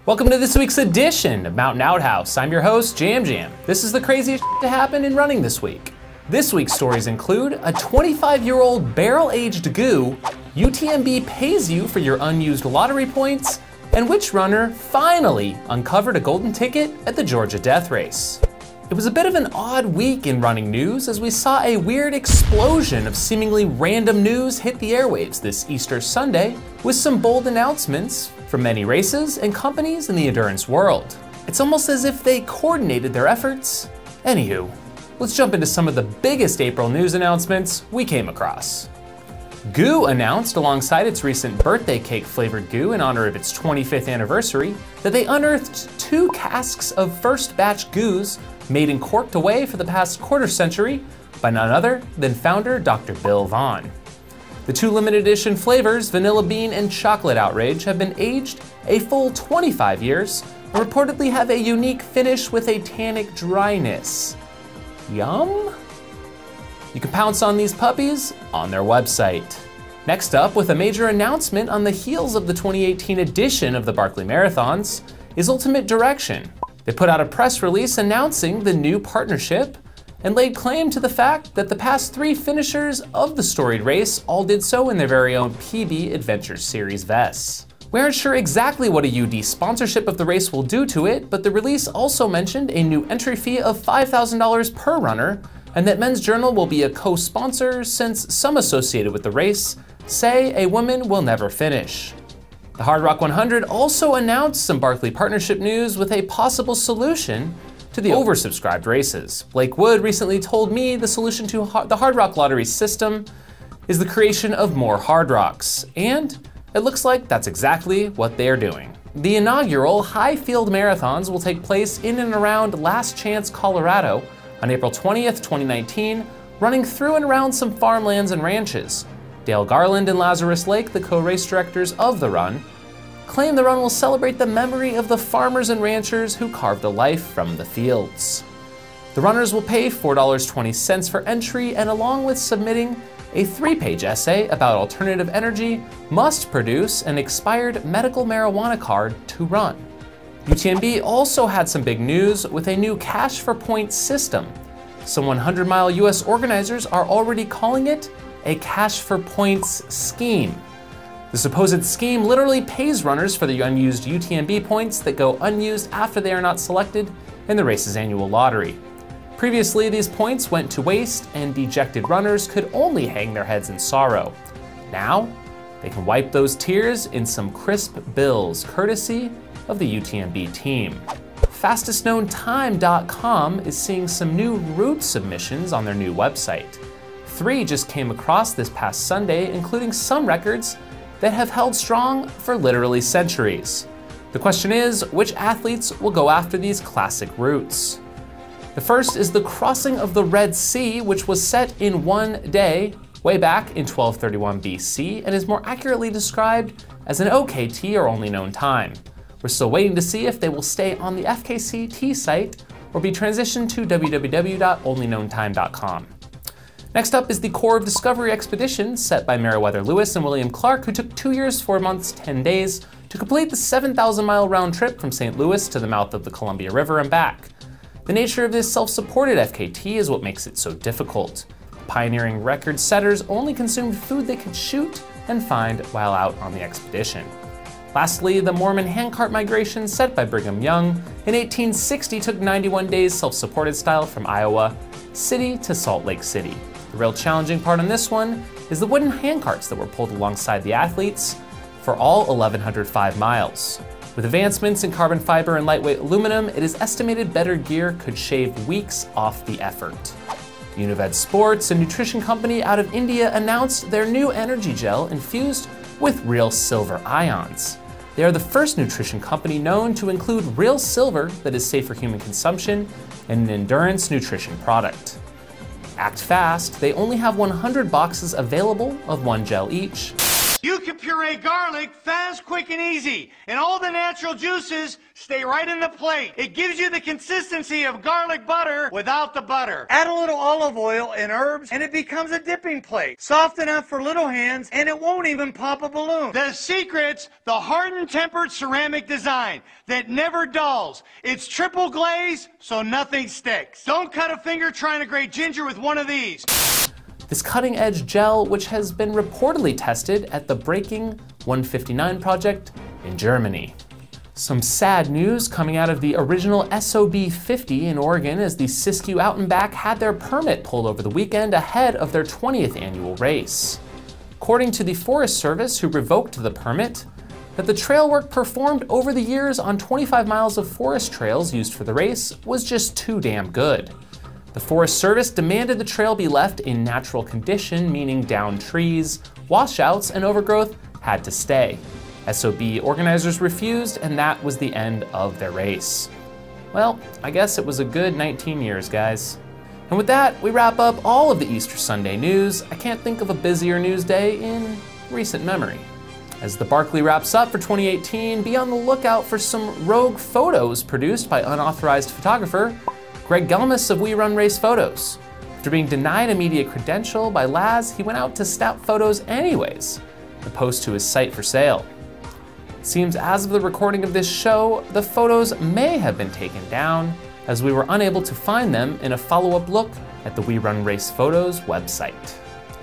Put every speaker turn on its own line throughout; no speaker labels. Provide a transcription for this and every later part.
Welcome to this week's edition of Mountain Outhouse. I'm your host, Jam Jam. This is the craziest to happen in running this week. This week's stories include a 25-year-old barrel-aged goo, UTMB pays you for your unused lottery points, and which runner finally uncovered a golden ticket at the Georgia Death Race. It was a bit of an odd week in running news as we saw a weird explosion of seemingly random news hit the airwaves this Easter Sunday with some bold announcements from many races and companies in the endurance world. It's almost as if they coordinated their efforts. Anywho, let's jump into some of the biggest April news announcements we came across. Goo announced alongside its recent birthday cake flavored goo in honor of its 25th anniversary that they unearthed 2 casks of first batch goos made and corked away for the past quarter century by none other than founder Dr. Bill Vaughn. The 2 limited edition flavors, Vanilla Bean and Chocolate Outrage, have been aged a full 25 years and reportedly have a unique finish with a tannic dryness. Yum? You can pounce on these puppies on their website. Next up, with a major announcement on the heels of the 2018 edition of the Barkley Marathons, is Ultimate Direction. They put out a press release announcing the new partnership and laid claim to the fact that the past 3 finishers of the storied race all did so in their very own PB Adventure Series vests. We aren't sure exactly what a UD sponsorship of the race will do to it, but the release also mentioned a new entry fee of $5,000 per runner, and that Men's Journal will be a co-sponsor since some associated with the race say a woman will never finish. The Hard Rock 100 also announced some Barkley partnership news with a possible solution to the oversubscribed races. Blake Wood recently told me the solution to the Hard Rock lottery system is the creation of more Hard Rocks, and it looks like that's exactly what they're doing. The inaugural Highfield Marathons will take place in and around Last Chance, Colorado on April 20th, 2019, running through and around some farmlands and ranches. Dale Garland and Lazarus Lake, the co-race directors of the run, claim the run will celebrate the memory of the farmers and ranchers who carved a life from the fields. The runners will pay $4.20 for entry, and along with submitting a 3-page essay about alternative energy, must produce an expired medical marijuana card to run. UTMB also had some big news with a new cash for points system. Some 100-mile US organizers are already calling it a cash for points scheme. The supposed scheme literally pays runners for the unused UTMB points that go unused after they are not selected in the race's annual lottery. Previously, these points went to waste and dejected runners could only hang their heads in sorrow. Now, they can wipe those tears in some crisp bills, courtesy of the UTMB team. FastestKnownTime.com is seeing some new route submissions on their new website. 3 just came across this past Sunday, including some records that have held strong for literally centuries. The question is, which athletes will go after these classic routes? The first is the crossing of the Red Sea, which was set in 1 day way back in 1231 BC and is more accurately described as an OKT, or only known time. We're still waiting to see if they will stay on the FKCT site or be transitioned to www.onlyknowntime.com. Next up is the Corps of Discovery expedition set by Meriwether Lewis and William Clark, who took 2 years, 4 months, 10 days to complete the 7,000-mile round trip from St. Louis to the mouth of the Columbia River and back. The nature of this self-supported FKT is what makes it so difficult. Pioneering record setters only consumed food they could shoot and find while out on the expedition. Lastly, the Mormon handcart migration set by Brigham Young in 1860 took 91 days self-supported style from Iowa City to Salt Lake City. The real challenging part on this one is the wooden handcarts that were pulled alongside the athletes for all 1,105 miles. With advancements in carbon fiber and lightweight aluminum, it is estimated better gear could shave weeks off the effort. Unived Sports, a nutrition company out of India, announced their new energy gel infused with real silver ions. They are the first nutrition company known to include real silver that is safe for human consumption in an endurance nutrition product. Act fast, they only have 100 boxes available of 1 gel each.
You can puree garlic fast, quick, and easy, and all the natural juices stay right in the plate. It gives you the consistency of garlic butter without the butter. Add a little olive oil and herbs, and it becomes a dipping plate. Soft enough for little hands, and it won't even pop a balloon. The secret's the hardened tempered ceramic design that never dulls. It's triple glaze, so nothing sticks. Don't cut a finger trying to grate ginger with one of these.
This cutting-edge gel, which has been reportedly tested at the Breaking 159 project in Germany. Some sad news coming out of the original SOB 50 in Oregon as the Siskiyou Out and Back had their permit pulled over the weekend ahead of their 20th annual race. According to the Forest Service, who revoked the permit, that the trail work performed over the years on 25 miles of forest trails used for the race was just too damn good. The Forest Service demanded the trail be left in natural condition, meaning downed trees, washouts, and overgrowth had to stay. SOB organizers refused, and that was the end of their race. Well, I guess it was a good 19 years, guys. And with that, we wrap up all of the Easter Sunday news. I can't think of a busier news day in recent memory. As the Barkley wraps up for 2018, be on the lookout for some rogue photos produced by unauthorized photographer Greg Gelmus of We Run Race Photos. After being denied a media credential by Laz, he went out to snap photos anyways, and post to his site for sale. It seems as of the recording of this show, the photos may have been taken down, as we were unable to find them in a follow-up look at the We Run Race Photos website.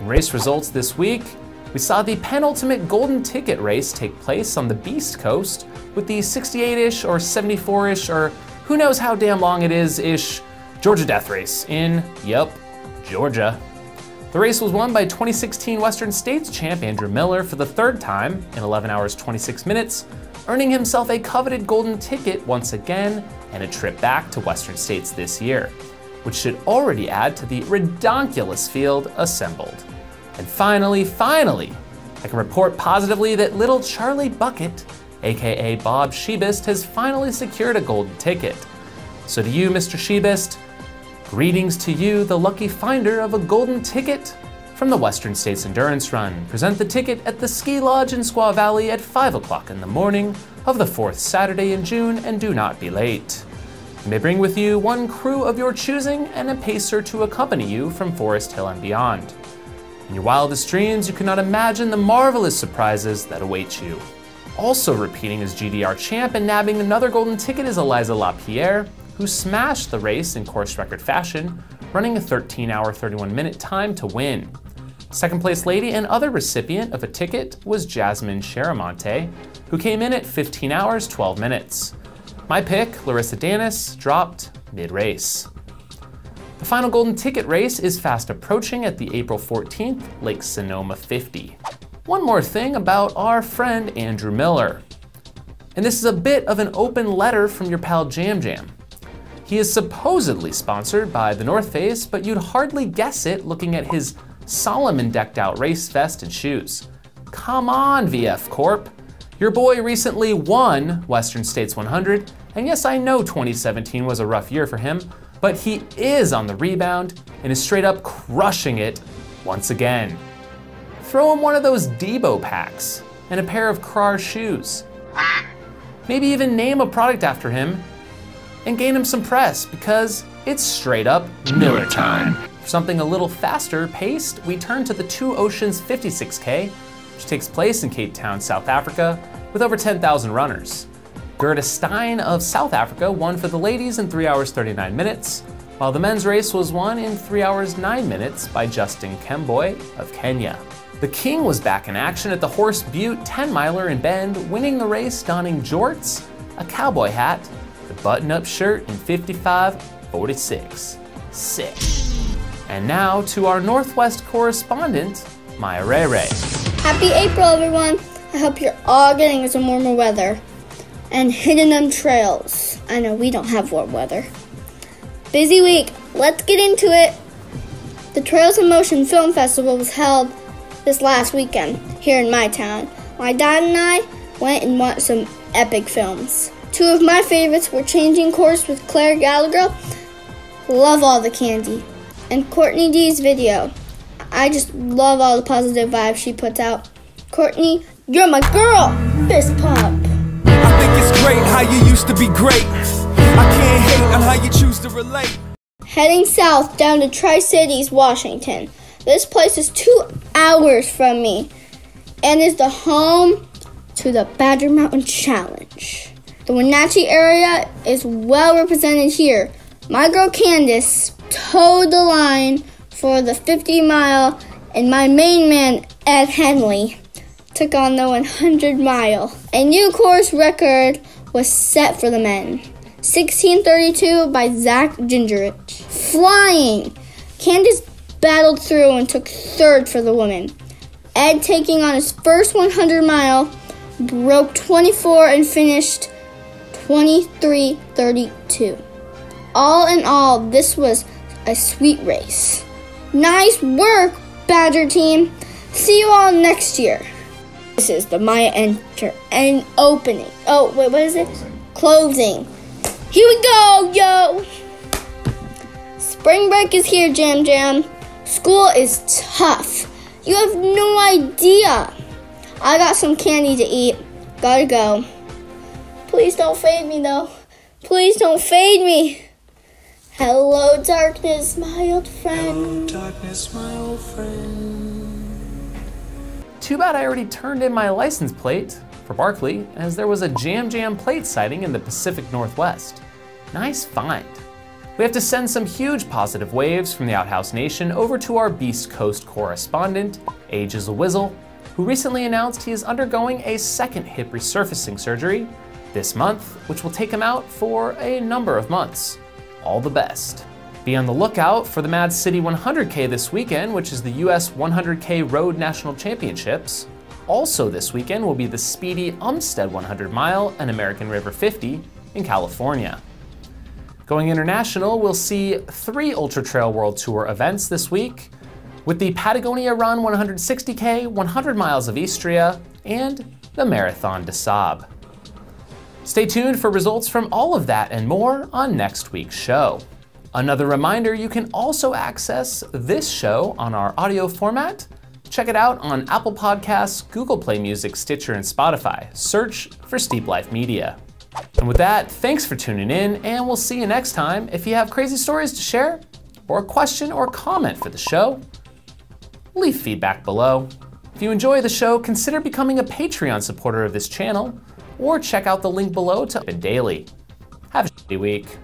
In race results this week, we saw the penultimate golden ticket race take place on the Beast Coast with the 68-ish or 74-ish or who knows how damn long it is-ish Georgia Death Race in, Georgia. The race was won by 2016 Western States champ Andrew Miller for the third time in 11 hours 26 minutes, earning himself a coveted golden ticket once again and a trip back to Western States this year, which should already add to the redonkulous field assembled. And finally, I can report positively that little Charlie Bucket, aka Bob Shebist, has finally secured a golden ticket. So to you, Mr. Shebist, greetings to you, the lucky finder of a golden ticket from the Western States Endurance Run. Present the ticket at the ski lodge in Squaw Valley at 5 o'clock in the morning of the 4th Saturday in June, and do not be late. You may bring with you one crew of your choosing and a pacer to accompany you from Forest Hill and beyond. In your wildest dreams, you cannot imagine the marvelous surprises that await you. Also repeating as GDR champ and nabbing another golden ticket is Eliza LaPierre, who smashed the race in course record fashion, running a 13-hour, 31-minute time to win. Second place lady and other recipient of a ticket was Jasmine Sharamonte, who came in at 15 hours, 12 minutes. My pick, Larissa Danis, dropped mid-race. The final golden ticket race is fast approaching at the April 14th Lake Sonoma 50. One more thing about our friend Andrew Miller. And this is a bit of an open letter from your pal Jam Jam. He is supposedly sponsored by the North Face, but you'd hardly guess it looking at his Solomon decked out race vest and shoes. Come on, VF Corp. Your boy recently won Western States 100, and yes, I know 2017 was a rough year for him, but he is on the rebound and is straight up crushing it once again. Throw him one of those Debo packs and a pair of Krar shoes. Maybe even name a product after him and gain him some press, because it's straight up Miller time. For something a little faster paced, we turn to the Two Oceans 56K, which takes place in Cape Town, South Africa, with over 10,000 runners. Gerda Stein of South Africa won for the ladies in 3 hours 39 minutes, while the men's race was won in 3 hours 9 minutes by Justin Kemboi of Kenya. The King was back in action at the Horse Butte 10-miler in Bend, winning the race donning jorts, a cowboy hat, the button-up shirt in 55:46. Sick. And now to our Northwest correspondent, Maya Ray Ray.
Happy April, everyone. I hope you're all getting some warmer weather and hitting them trails. I know we don't have warm weather. Busy week. Let's get into it. The Trails in Motion Film Festival was held this last weekend here in my town. My dad and I went and watched some epic films. Two of my favorites were Changing Course with Claire Gallagher. Love all the candy. And Courtney D's video. I just love all the positive vibes she puts out. Courtney, you're my girl. Fist pump.
I think it's great how you used to be great. I can't hate on how you choose to relate.
Heading south down to Tri-Cities, Washington. This place is 2 hours from me and is the home to the Badger Mountain Challenge. The Wenatchee area is well represented here. My girl Candace towed the line for the 50-mile, and my main man, Ed Henley, took on the 100-mile. A new course record was set for the men. 16:32 by Zach Gingerich. Flying! Candace battled through and took third for the women. Ed, taking on his first 100-mile, broke 24 and finished 23:32. All in all, this was a sweet race. Nice work, Badger team. See you all next year. This is the Maya Enter and opening. Oh, wait, what is it? Closing. Here we go, yo! Spring break is here, Jam Jam. School is tough. You have no idea. I got some candy to eat. Gotta go. Please don't fade me, though. Please don't fade me. Hello, darkness, my old friend.
Hello, darkness, my old friend.
Too bad I already turned in my license plate for Barkley, as there was a Jam Jam plate sighting in the Pacific Northwest. Nice find. We have to send some huge positive waves from the Outhouse Nation over to our Beast Coast correspondent, Ages a Whizzle, who recently announced he is undergoing a second hip resurfacing surgery this month, which will take him out for a number of months. All the best. Be on the lookout for the Mad City 100K this weekend, which is the US 100K Road National Championships. Also this weekend will be the speedy Umstead 100 Mile and American River 50 in California. Going international, we'll see 3 Ultra Trail World Tour events this week, with the Patagonia Run 160K, 100 miles of Istria, and the Marathon des Sables. Stay tuned for results from all of that and more on next week's show. Another reminder, you can also access this show on our audio format. Check it out on Apple Podcasts, Google Play Music, Stitcher, and Spotify. Search for Steep Life Media. And with that, thanks for tuning in, and we'll see you next time. If you have crazy stories to share, or a question or comment for the show, leave feedback below. If you enjoy the show, consider becoming a Patreon supporter of this channel, or check out the link below to Daily. Have a shitty week.